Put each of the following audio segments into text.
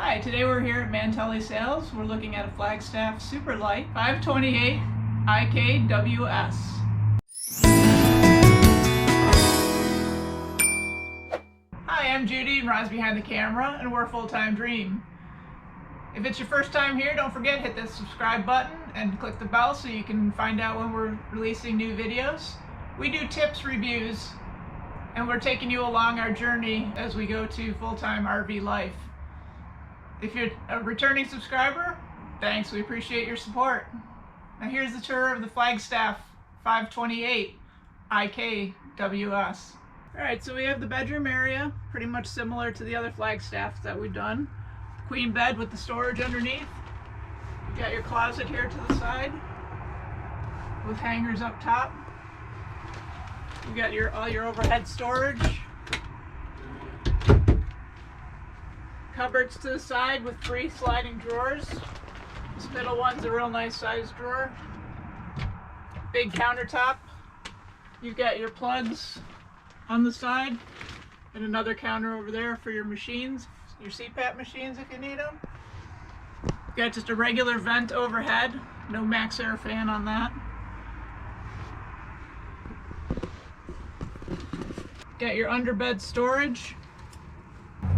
Hi, today we're here at Mantelli Sales. We're looking at a Flagstaff Super Lite 528 Ikws. Hi, I'm Judy and Roz behind the camera, and we're Full-Time Dream. If it's your first time here, don't forget hit the subscribe button and click the bell so you can find out when we're releasing new videos. We do tips, reviews, and we're taking you along our journey as we go to full-time RV life. If you're a returning subscriber, thanks, we appreciate your support. Now here's the tour of the Flagstaff 528 Ikws. Alright, so we have the bedroom area, pretty much similar to the other Flagstaffs that we've done. Queen bed with the storage underneath. You've got your closet here to the side with hangers up top. You've got all your overhead storage. Cupboards to the side with 3 sliding drawers. This middle one's a real nice sized drawer. Big countertop. You've got your plugs on the side and another counter over there for your machines, your CPAP machines if you need them. You've got just a regular vent overhead, no max air fan on that. Got your underbed storage.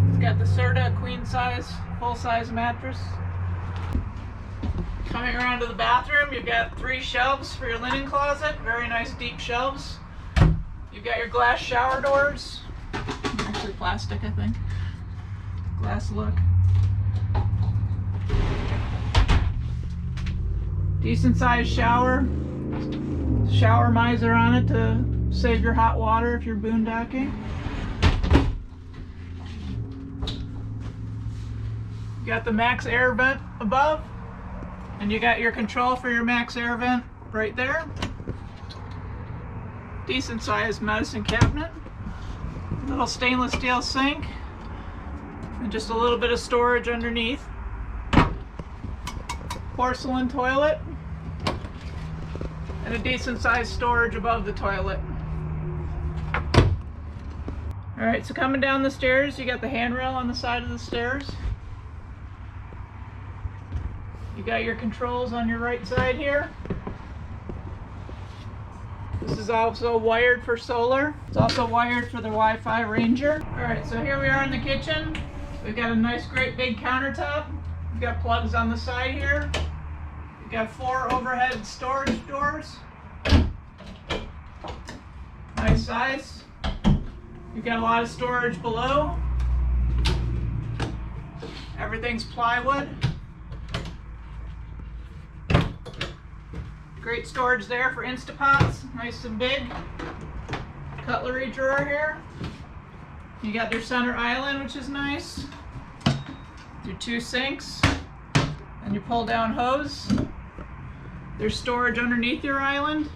It's got the Serta queen size, full size mattress. Coming around to the bathroom, you've got 3 shelves for your linen closet, very nice deep shelves. You've got your glass shower doors, actually plastic I think, glass look. Decent sized shower miser on it to save your hot water if you're boondocking. You got the max air vent above, and you got your control for your max air vent right there. Decent sized medicine cabinet, little stainless steel sink, and just a little bit of storage underneath. Porcelain toilet, and a decent sized storage above the toilet. Alright, so coming down the stairs, you got the handrail on the side of the stairs. You got your controls on your right side here. This is also wired for solar. It's also wired for the Wi-Fi Ranger. Alright, so here we are in the kitchen. We've got a nice great big countertop. We've got plugs on the side here. We've got 4 overhead storage doors. Nice size. You've got a lot of storage below. Everything's plywood. Great storage there for Instapots, nice and big. Cutlery drawer here. You got your center island, which is nice. Your 2 sinks and your pull down hose. There's storage underneath your island.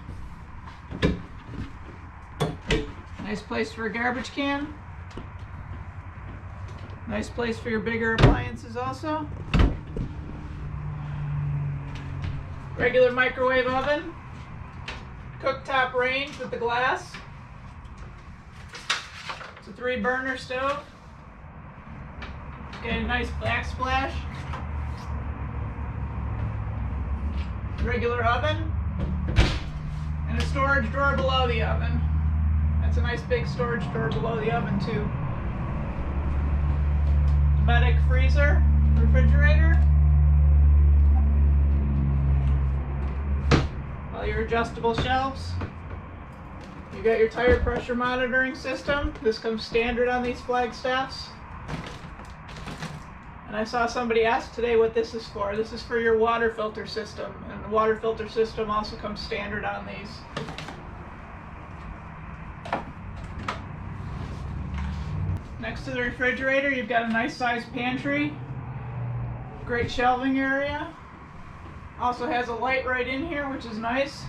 Nice place for a garbage can. Nice place for your bigger appliances also. Regular microwave oven. Cooktop range with the glass. It's a 3 burner stove. Got a nice backsplash. Regular oven. And a storage drawer below the oven. That's a nice big storage drawer below the oven too. Medic freezer, refrigerator. All your adjustable shelves. You got your tire pressure monitoring system. This comes standard on these Flagstaffs. And I saw somebody ask today what this is for. This is for your water filter system, and the water filter system also comes standard on these. Next to the refrigerator, you've got a nice sized pantry. Great shelving area. Also has a light right in here, which is nice.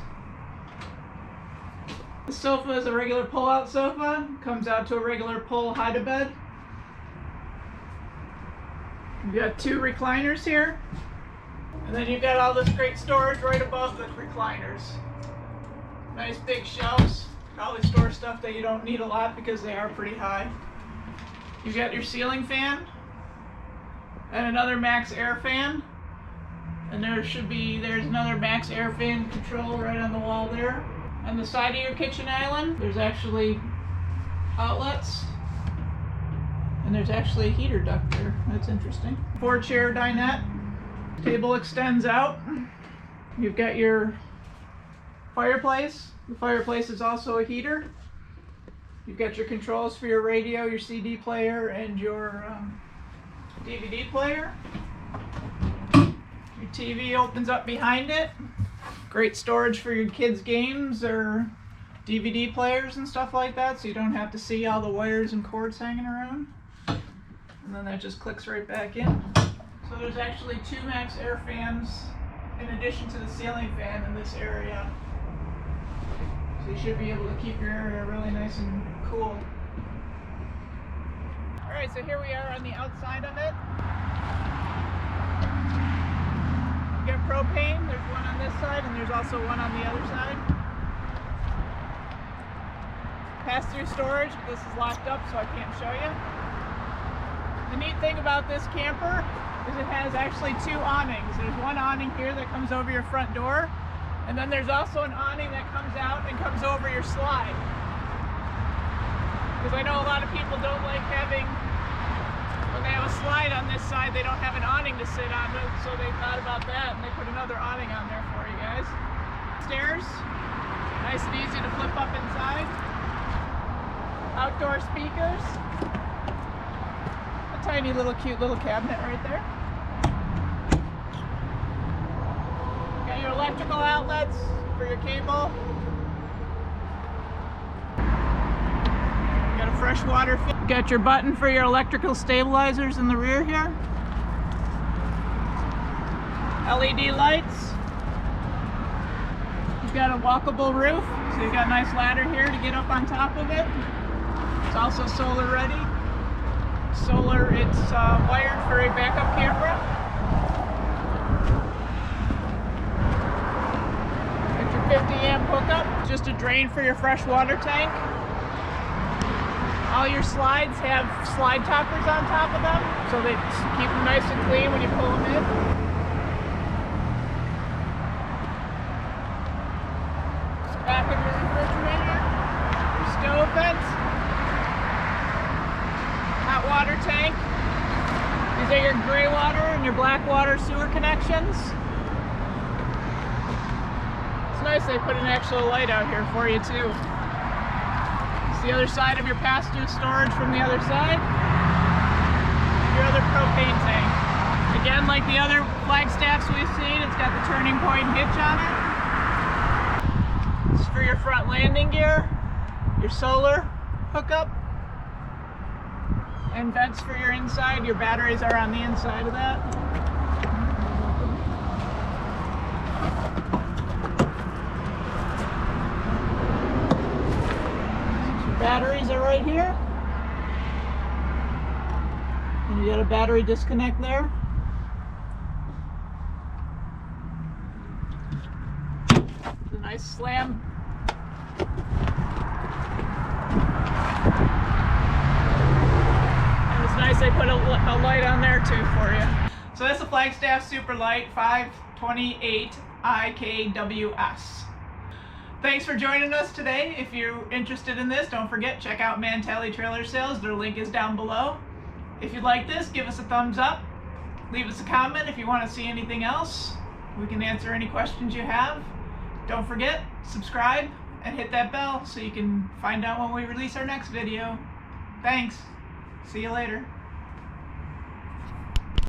The sofa is a regular pull-out sofa. Comes out to a regular pull hide-a-bed. You've got 2 recliners here. And then you've got all this great storage right above the recliners. Nice big shelves. Probably store stuff that you don't need a lot because they are pretty high. You've got your ceiling fan. and another max air fan. And there's another max air fan control right on the wall there. On the side of your kitchen island, there's actually outlets. And there's actually a heater duct there. That's interesting. 4-chair dinette. Table extends out. You've got your fireplace. The fireplace is also a heater. You've got your controls for your radio, your CD player, and your DVD player. Your TV opens up behind it. Great storage for your kids' games or DVD players and stuff like that, so you don't have to see all the wires and cords hanging around. And then that just clicks right back in. So there's actually 2 max air fans in addition to the ceiling fan in this area. So you should be able to keep your area really nice and cool. Alright, so here we are on the outside of it. You got propane, there's one on this side and there's also one on the other side. Pass-through storage, but this is locked up so I can't show you. The neat thing about this camper is it has actually 2 awnings. There's one awning here that comes over your front door, and then there's also an awning that comes out and comes over your slide. Because I know a lot of people don't like having, when they have a slide on this side, they don't have an awning to sit on, so they thought about that and they put another awning on there for you guys. Stairs, nice and easy to flip up inside. Outdoor speakers. Tiny little cute little cabinet right there. Got your electrical outlets for your cable. Got a freshwater fit. Got your button for your electrical stabilizers in the rear here. LED lights. You've got a walkable roof, so you've got a nice ladder here to get up on top of it. It's also solar ready. Solar, it's wired for a backup camera. Got your 50 amp hookup, just a drain for your fresh water tank. All your slides have slide toppers on top of them, so they keep them nice and clean when you pull them in. Back of your refrigerator, your stove vents. Hot water tank. These are your gray water and your black water sewer connections. It's nice they put an actual light out here for you too. It's the other side of your pass-through storage from the other side. Your other propane tank. Again, like the other Flagstaffs we've seen, it's got the turning point hitch on it. It's for your front landing gear, your solar hookup. And vents for your inside. Your batteries are on the inside of that. Your batteries are right here. And you got a battery disconnect there. It's a nice slam. Nice, they put a light on there too for you. So that's the Flagstaff Super Lite 528 IKWS. Thanks for joining us today. If you're interested in this, don't forget, check out Man Tally Trailer Sales. Their link is down below. If you like this, give us a thumbs up. Leave us a comment if you want to see anything else. We can answer any questions you have. Don't forget, subscribe and hit that bell so you can find out when we release our next video. Thanks. See you later.